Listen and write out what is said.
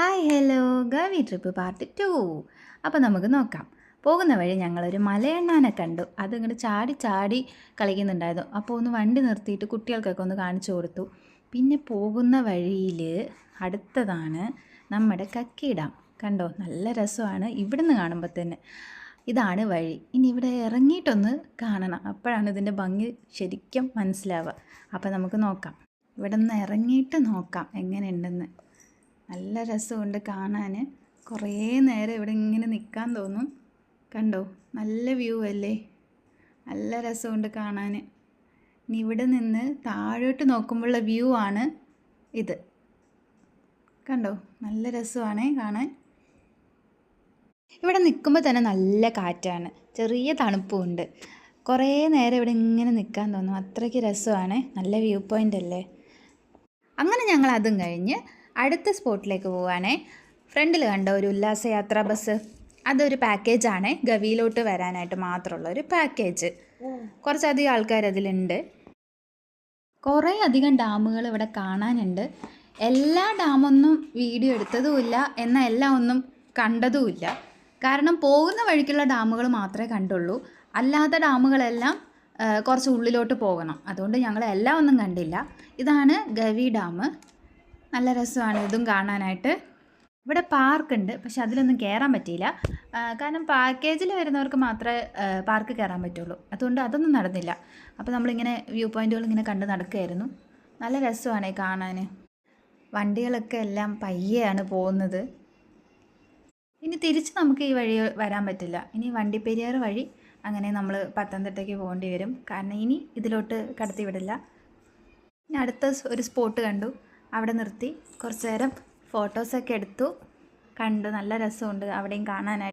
Hi hello Gavi trip part 2. അപ്പോൾ നമുക്ക് നോക്കാം. പോകുന്ന വഴി ഞങ്ങളൊരു മലയണ്ണാനെ കണ്ടു. അതിങ്ങോട്ട് ചാടി ചാടി കളിക്കുന്നുണ്ടായിരുന്നു. അപ്പോൾ ഒന്ന് വണ്ടി നിർത്തിയിട്ട് കുട്ടികൾക്കൊക്കെ ഒന്ന് കാണിച്ചു കൊടുത്തു. പിന്നെ പോകുന്ന വഴിയിൽ അടുത്തതാണ് നമ്മുടെ കക്കി ഡാം. കണ്ടോ, നല്ല രസമാണ് ഇവിടുന്ന് കാണുമ്പോൾ തന്നെ. ഇതാണ് വഴി. ഇനി ഇവിടെ ഇറങ്ങിയിട്ടൊന്ന് കാണണം, അപ്പോഴാണ് ഇതിൻ്റെ ഭംഗി ശരിക്കും മനസ്സിലാവുക. അപ്പോൾ നമുക്ക് നോക്കാം, ഇവിടെ നിന്ന് ഇറങ്ങിയിട്ട് നോക്കാം എങ്ങനെയുണ്ടെന്ന്. നല്ല രസമുണ്ട് കാണാൻ. കുറേ നേരം ഇവിടെ ഇങ്ങനെ നിൽക്കാൻ തോന്നും. കണ്ടോ, നല്ല വ്യൂ അല്ലേ, നല്ല രസമുണ്ട് കാണാൻ. ഇനി ഇവിടെ നിന്ന് താഴോട്ട് നോക്കുമ്പോഴുള്ള വ്യൂ ആണ് ഇത്. കണ്ടോ, നല്ല രസമാണ് കാണാൻ. ഇവിടെ നിൽക്കുമ്പോൾ തന്നെ നല്ല കാറ്റാണ്, ചെറിയ തണുപ്പുമുണ്ട്. കുറേ നേരം ഇവിടെ ഇങ്ങനെ നിൽക്കാൻ തോന്നും, അത്രയ്ക്ക് രസമാണ്. നല്ല വ്യൂ പോയിൻ്റ് അല്ലേ. അങ്ങനെ ഞങ്ങൾ അതും കഴിഞ്ഞ് അടുത്ത സ്പോട്ടിലേക്ക് പോവുകയാണേ. ഫ്രണ്ടിൽ കണ്ട ഒരു ഉല്ലാസയാത്രാ ബസ്, അതൊരു പാക്കേജാണ്. ഗവിയിലോട്ട് വരാനായിട്ട് മാത്രമുള്ള ഒരു പാക്കേജ്. കുറച്ചധികം ആൾക്കാർ അതിലുണ്ട്. കുറേ അധികം ഡാമുകൾ ഇവിടെ കാണാനുണ്ട്. എല്ലാ ഡാമൊന്നും വീഡിയോ എടുത്തതുമില്ല, എന്നാൽ എല്ലാം ഒന്നും കണ്ടതുമില്ല. കാരണം പോകുന്ന വഴിക്കുള്ള ഡാമുകൾ മാത്രമേ കണ്ടുള്ളൂ. അല്ലാത്ത ഡാമുകളെല്ലാം കുറച്ച് ഉള്ളിലോട്ട് പോകണം. അതുകൊണ്ട് ഞങ്ങൾ എല്ലാം ഒന്നും കണ്ടില്ല. ഇതാണ് ഗവി ഡാം. നല്ല രസമാണ് ഇതും കാണാനായിട്ട്. ഇവിടെ പാർക്കുണ്ട്, പക്ഷെ അതിലൊന്നും കയറാൻ പറ്റിയില്ല. കാരണം പാക്കേജിൽ വരുന്നവർക്ക് മാത്രമേ പാർക്ക് കയറാൻ പറ്റുള്ളൂ. അതുകൊണ്ട് അതൊന്നും നടന്നില്ല. അപ്പോൾ നമ്മളിങ്ങനെ വ്യൂ പോയിൻറ്റുകൾ ഇങ്ങനെ കണ്ട് നടക്കുകയായിരുന്നു. നല്ല രസമാണ് കാണാൻ. വണ്ടികളൊക്കെ എല്ലാം പയ്യെയാണ് പോകുന്നത്. ഇനി തിരിച്ച് നമുക്ക് ഈ വഴി വരാൻ പറ്റില്ല. ഇനി വണ്ടിപ്പെരിയാർ വഴി അങ്ങനെ നമ്മൾ പത്തനംതിട്ടയ്ക്ക് പോകേണ്ടി വരും. കാരണം ഇനി ഇതിലോട്ട് കടത്തി വിടില്ല. ഇനി അടുത്ത ഒരു സ്പോട്ട് കണ്ടു, അവിടെ നിർത്തി കുറച്ച് നേരം ഫോട്ടോസൊക്കെ എടുത്തു. കണ്ടു, നല്ല രസമുണ്ട് അവിടെയും കാണാനായിട്ട്.